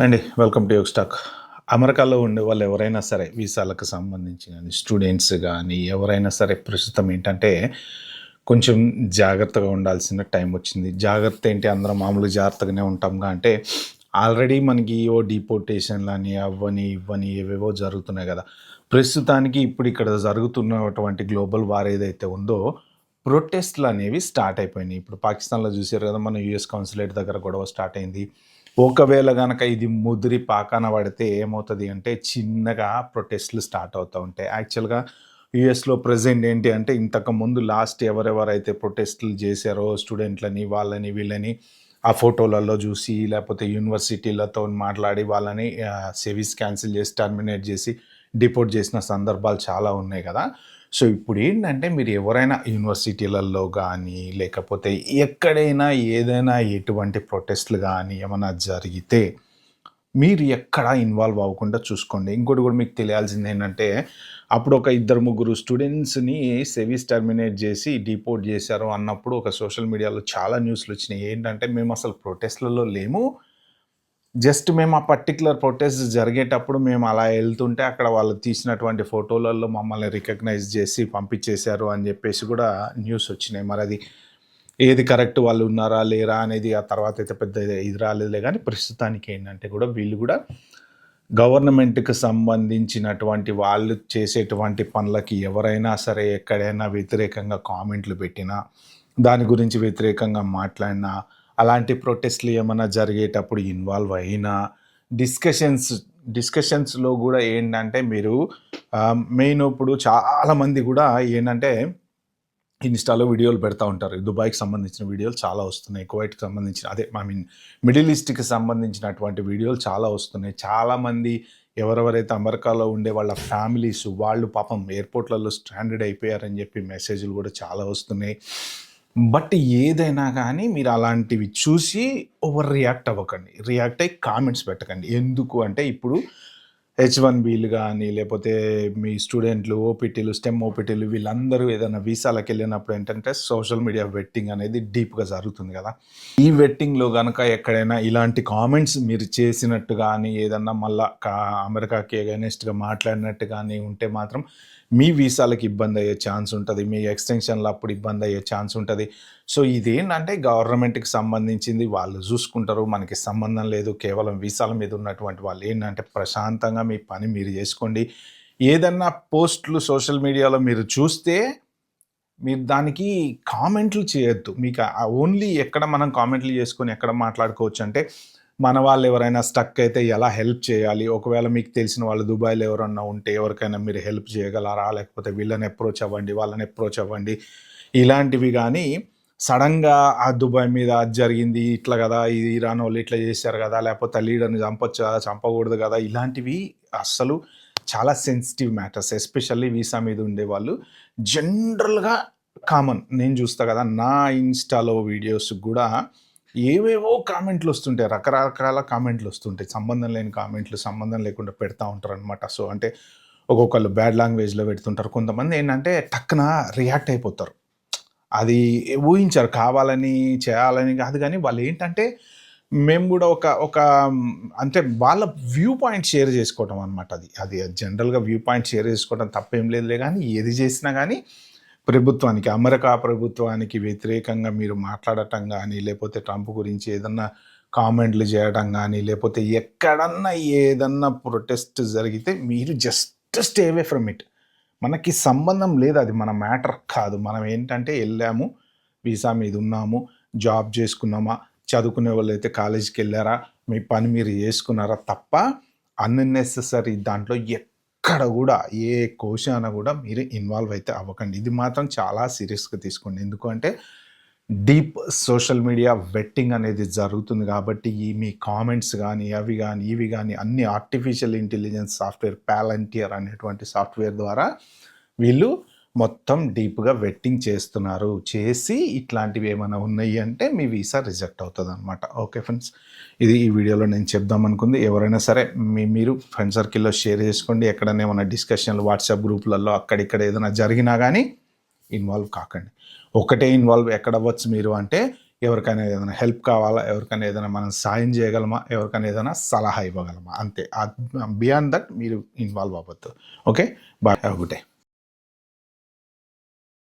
అండి welcome to Yog stock. అమెరికాలో ఉండే వాళ్ళు ఎవరైనా సరే వీసాలకు సంబంధించి కానీ స్టూడెంట్స్ కానీ ఎవరైనా సరే ప్రస్తుతం ఏంటంటే కొంచెం జాగ్రత్తగా ఉండాల్సిన టైం వచ్చింది. జాగ్రత్త ఏంటి, అందరం మామూలుగా జాగ్రత్తగానే ఉంటాంగా అంటే ఆల్రెడీ మనకి ఓ డిపోర్టేషన్లు అని అవ్వని ఇవ్వని ఏవేవో జరుగుతున్నాయి కదా. ప్రస్తుతానికి ఇప్పుడు ఇక్కడ జరుగుతున్నటువంటి గ్లోబల్ వార్ ఏదైతే ఉందో ప్రొటెస్ట్లు అనేవి స్టార్ట్ అయిపోయినాయి. ఇప్పుడు పాకిస్తాన్లో చూసారు కదా, మన యుఎస్ కాన్సులేట్ దగ్గర గొడవ స్టార్ట్ అయింది. ఒకవేళ గనక ఇది ముదిరి పాకాన పడితే ఏమవుతది అంటే, చిన్నగా ప్రొటెస్ట్‌లు స్టార్ట్ అవుతా ఉంటాయి. యాక్చువల్‌గా యూఎస్‌లో ప్రెజెంట్ ఏంటి అంటే, ఇంతకుముందు లాస్ట్ ఎవరెవరైతే ప్రొటెస్ట్‌లు చేశారో స్టూడెంట్లని, వాళ్ళని, వీళ్ళని ఆ ఫోటోలలో చూసి, లేపోతే యూనివర్సిటీలతోని మాట్లాడి వాళ్ళని సెవీస్ క్యాన్సిల్ చేసి, టర్మినేట్ చేసి, డిపోర్ట్ చేసిన సందర్భాలు చాలా ఉన్నాయి కదా. సో, ఇప్పుడేంటంటే మీరు ఎవరైనా యూనివర్సిటీలలో గానీ, లేకపోతే ఎక్కడైనా ఏదైనా ఎటువంటి ప్రొటెస్ట్‌లు గానీ ఏమన్నా జరిగితే, మీరు ఎక్కడ ఇన్వాల్వ్ అవ్వకుండా చూసుకోండి. ఇంకోటి కూడా మీకు తెలియాల్సిందేంటంటే, అప్పుడు ఒక ఇద్దరు, ముగ్గురు స్టూడెంట్స్‌ని సెవీస్ టర్మినేట్ చేసి, డిపోర్ట్ చేశారు అన్నప్పుడు ఒక సోషల్ మీడియాలో చాలా న్యూస్‌లొచ్చినాయి. ఏంటంటే, మేమసలు ప్రొటెస్ట్‌లలో లేము. జస్ట్ మేము ఆ పర్టిక్యులర్ ప్రొటెస్ట్ జరిగేటప్పుడు మేము అలా ఎళ్తుంటే అక్కడ వాళ్ళు తీసినటువంటి ఫోటోలలో మమ్మల్ని రికగ్నైజ్ చేసి పంపించేశారు అని చెప్పేసి కూడా న్యూస్ వచ్చినాయి. మరది ఏది కరెక్ట్, వాళ్ళు ఉన్నారా లేరా అనేది ఆ తర్వాత అయితే పెద్ద ఇది రాలేదులే. కానీ ప్రస్తుతానికి ఏంటంటే కూడా వీళ్ళు కూడా గవర్నమెంట్‌కి సంబంధించినటువంటి వాళ్ళు చేసేటువంటి పనులకి ఎవరైనా సరే ఎక్కడైనా వ్యతిరేకంగా కామెంట్లు పెట్టినా, దాని గురించి వ్యతిరేకంగా మాట్లాడినా, అలాంటి ప్రొటెస్ట్‌లు ఏమన్నా జరిగేటప్పుడు ఇన్వాల్వ్ అయినా, డిస్కషన్స్‌లో గూడా ఏంటంటే మీరు మెయిన్ ఇప్పుడు చాలామంది గూడా ఏంటంటే ఇన్‌స్టాలో వీడియోలు పెడతా ఉంటారు. దుబాయ్‌కి సంబంధించిన వీడియోలు చాలా వస్తున్నాయి. కువైట్‌కి సంబంధించిన మిడిల్ ఈస్ట్‌కి సంబంధించినటువంటి వీడియోలు చాలా వస్తున్నాయి. చాలామంది ఎవరెవరైతే అమెరికాలో ఉండే వాళ్ళ ఫ్యామిలీస్ వాళ్ళు పాపం ఎయిర్‌పోర్ట్‌లలో స్ట్రాండెడ్ అయిపోయారని చెప్పి మెసేజ్‌లు కూడా చాలా వస్తున్నాయి. బట్ ఏదైనా గానీ మీరు అలాంటివి చూసి ఓవర్ రియాక్ట్ అవ్వకండి. రియాక్ట్ అయ్యి కామెంట్స్ పెట్టకండి. ఎందుకు అంటే ఇప్పుడు హెచ్-1బీలు గానీ, లేపోతే మీ స్టూడెంట్లు, ఓపీటీలు, స్టెమ్ ఓపీటీలు వీళ్ళందరూ ఏదైనా వీసాలకెళ్ళినప్పుడు ఏంటంటే సోషల్ మీడియా వెట్టింగ్ అనేది డీప్‌గా జరుగుతుంది గదా. ఈ వెట్టింగ్‌లో గనక ఎక్కడైనా ఇలాంటి కామెంట్స్ మీరు చేసినట్టు గానీ, ఏదన్నా మళ్ళా అమెరికాకి ఎగైనెస్ట్‌గా మాట్లాడినట్టు గానీ ఉంటే మాత్రం మీ వీసాలకి ఇబ్బందయ్యే ఛాన్స్ ఉంటది. మీ ఎక్స్‌టెన్షన్‌లో అప్పుడు ఇబ్బందయ్యే ఛాన్స్ ఉంటది. సో, ఇదేంటంటే గవర్నమెంట్‌కి సంబంధించింది. వాళ్ళు జూసుకుంటారు. మనకి సంబంధం లేదు. కేవలం వీసాల మీద ఉన్నటువంటి వాళ్ళు ఏంటంటే ప్రశాంతంగా మీ పని మీరు జేసుకోండి. ఏదన్నా పోస్ట్‌లు సోషల్ మీడియాలో మీరు చూస్తే మీరు దానికి కామెంట్లు చేయొద్దు. మీకు ఓన్లీ ఎక్కడ మనం కామెంట్లు చేసుకొని ఎక్కడ మాట్లాడుకోవచ్చంటే, మన వాళ్ళు ఎవరైనా స్టక్ అయితే ఎలా హెల్ప్ చేయాలి? ఒకవేళ మీకు తెలిసిన వాళ్ళు దుబాయ్‌లో ఎవరన్నా ఉంటే ఎవరికైనా మీరు హెల్ప్ చేయగలరా? లేకపోతే వీళ్ళని అప్రోచ్ అవ్వండి, వాళ్ళని అప్రోచ్ అవ్వండి. ఇలాంటివి గానీ సడెన్‌గా ఆ దుబాయ్ మీద అది జరిగింది ఇట్లా గదా! ఇది ఇరానోళ్ళు ఇట్లా చేశారు గదా! లేకపోతే లీడర్‌ని చంపొచ్చా? చంపకూడదు గదా! ఇలాంటివి అస్సలు చాలా సెన్సిటివ్ మ్యాటర్స్. ఎస్పెషల్లీ వీసా మీద ఉండేవాళ్ళు జనరల్‌గా కామన్. నేను చూస్తా గదా, నా ఇన్‌స్టాలో వీడియోస్‌కి గూడా ఏవేవో కామెంట్‌లొస్తుంటాయి. రకరకాల కామెంట్‌లొస్తుంటాయి. సంబంధం లేని కామెంట్‌లు, సంబంధం లేకుండా పెడతా ఉంటారనమాట. సో, అంటే ఒక్కొక్కళ్ళు బ్యాడ్ లాంగ్వేజ్‌లో పెడుతుంటారు. కొంతమందేంటంటే టక్కున రియాక్ట్ అయిపోతారు. అది ఊహించరు. కావాలని, చేయాలని గాదు గానీ వాళ్ళేంటంటే మేము గూడా ఒక ఒక అంటే వాళ్ళ వ్యూ పాయింట్ షేర్ జేసుకోవటం అనమాట అది. అది జనరల్‌గా వ్యూ పాయింట్ షేర్ జేసుకోవడం తప్పేం లేదులే గానీ, ఏది జేసినా గానీ ప్రభుత్వానికి, అమెరికా ప్రభుత్వానికి వ్యతిరేకంగా మీరు మాట్లాడటం గానీ, లేపోతే ట్రంప్ గురించి ఏదన్నా కామెంట్లు జేయడం గానీ, లేపోతే ఎక్కడన్నా ఏదన్నా ప్రొటెస్ట్ జరిగితే మీరు just stay away from it. మనకి సంబంధం లేదు, అది మన మ్యాటర్ కాదు. మనం ఏంటంటే ఎళ్ళాము, వీసా మీద ఉన్నాము, జాబ్ జేసుకున్నామా, చదువుకునే వాళ్ళైతే కాలేజీకెళ్లారా, మీ పని మీరు జేసుకున్నారా తప్ప అన్నెసెసరీ దాంట్లో ఎక్కడ గూడా ఏ కోశాన గూడా మీరు ఇన్వాల్వ్ అయితే అవ్వకండి. ఇది మాత్రం చాలా సీరియస్‌గా తీసుకోండి. ఎందుకు అంటే డీప్ సోషల్ మీడియా వెట్టింగ్ అనేది జరుగుతుంది గాబట్టి, ఈ మీ కామెంట్స్ గానీ, అవి గానీ, ఇవి గానీ అన్నీ ఆర్టిఫిషియల్ ఇంటెలిజెన్స్ సాఫ్ట్‌వేర్ పాలంటియర్ అనేటువంటి సాఫ్ట్‌వేర్ ద్వారా వీళ్ళు మొత్తం డీప్‌గా వెట్టింగ్ చేస్తున్నారు. చేసి ఇట్లాంటివి ఏమైనా ఉన్నాయి అంటే మీ వీసా రిజెక్ట్ అవుతదనమాట. Okay friends. ఇది ఈ వీడియోలో నేను చెప్దామనుకుంది. ఎవరైనా సరే మీరు ఫ్రెండ్ సర్కిల్‌లో షేర్ చేసుకోండి. ఎక్కడైనా ఏమన్నా డిస్కషన్‌లు వాట్సాప్ గ్రూప్‌లలో అక్కడిక్కడ ఏదైనా జరిగినా గానీ ఇన్వాల్వ్ కాకండి. ఒకటే ఇన్వాల్వ్ ఎక్కడవ్వచ్చు మీరు అంటే ఎవరికైనా ఏదైనా హెల్ప్ కావాలా, ఎవరికైనా ఏదైనా మనం సాయం చేయగలమా, ఎవరికైనా ఏదైనా సలహా ఇవ్వగలమా అంతే. బియాండ్ దట్ మీరు ఇన్వాల్వ్ అవ్వద్దు. Okay, bye, have a good day.